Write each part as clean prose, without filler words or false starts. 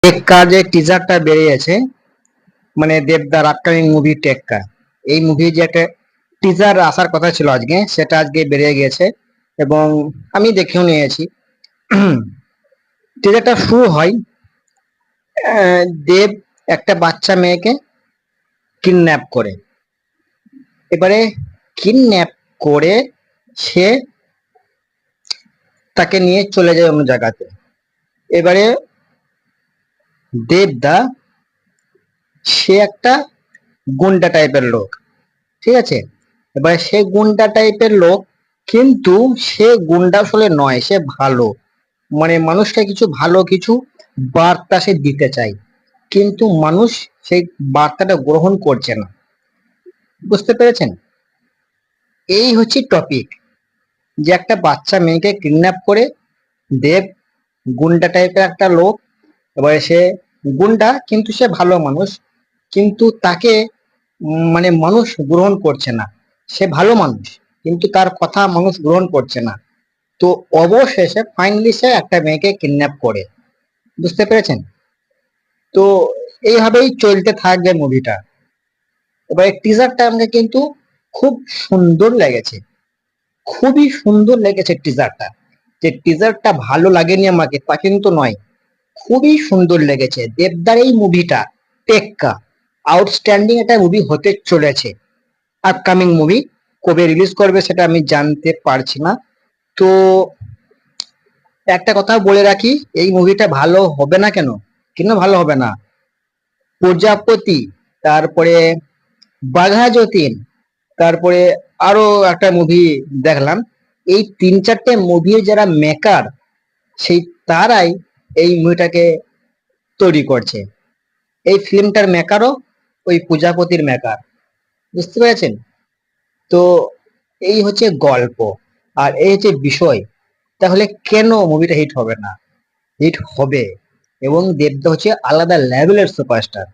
টেক্কা যে টিজারটা বেরিয়েছে, মানে দেবদার আপকামিং মুভি টেক্কা, এই মুভি যে একটা টিজার আসার কথা ছিল আজকে, সেটা আজকে বেরিয়ে গেছে এবং আমি দেখেও নিয়েছি। টিজারটা শুরু হয় দেব একটা বাচ্চা মেয়েকে কিডন্যাপ করে। এবারে কিডন্যাপ করে সে তাকে নিয়ে চলে যায় অন্য জায়গাতে। এবারে দেবদা সে একটা গুন্ডা টাইপের লোক, ঠিক আছে। এবার সে গুন্ডা টাইপের লোক, কিন্তু সে গুন্ডা আসলে নয়, সে ভালো, মানে মানুষকে কিছু ভালো কিছু বার্তা সে দিতে চায়, কিন্তু মানুষ সেই বার্তাটা গ্রহণ করছে না। বুঝতে পেরেছেন? এই হচ্ছে টপিক, যে একটা বাচ্চা মেয়েকে কিডন্যাপ করে দেব, গুন্ডা টাইপের একটা লোক। এবারে সে গুন্ডা কিন্তু সে ভালো মানুষ, কিন্তু তাকে মানে মানুষ গ্রহণ করছে না। সে ভালো মানুষ, কিন্তু তার কথা মানুষ গ্রহণ করছে না। তো অবশেষে ফাইনালি সে একটা মেয়েকে কিডন্যাপ করে। বুঝতে পেরেছেন? তো এইভাবেই চলতে থাকবে মুভিটা। এবার টিজারটা আমাকে কিন্তু খুব সুন্দর লেগেছে, খুবই সুন্দর লেগেছে টিজারটা। যে টিজারটা ভালো লাগেনি আমাকে তা কিন্তু নয়, খুবই সুন্দর লেগেছে। দেবদার এই মুভিটা টেক্কা আউটস্ট্যান্ডিং একটা মুভি হতে চলেছে। আপকামিং মুভি কবে রিলিজ করবে সেটা আমি জানতে পারছি না। তো একটা কথা বলে রাখি, এই মুভিটা ভালো হবে না কেন, কেন ভালো হবে না? প্রজাপতি, তারপরে বাঘা যতীন, তারপরে আরো একটা মুভি দেখলাম, এই তিন চারটে মুভির যারা মেকার, সেই তারাই এই মুভিটাকে তৈরি করছে। এই ফিল্মটার মেকারও ওই প্রজাপতির মেকার। বুঝতে পেরেছেন? তো এই হচ্ছে গল্প, আর এই হচ্ছে বিষয়। তাহলে কেন মুভিটা হিট হবে না? হিট হবে, এবং দেবদা হচ্ছে আলাদা লেভেলের সুপারস্টার।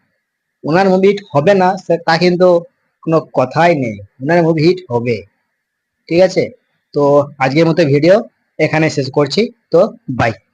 ওনার মুভি হিট হবে না তা কিন্তু কোনো কথাই নেই, ওনার মুভি হিট হবে। ঠিক আছে, তো আজকের মতো ভিডিও এখানে শেষ করছি। তো বাই।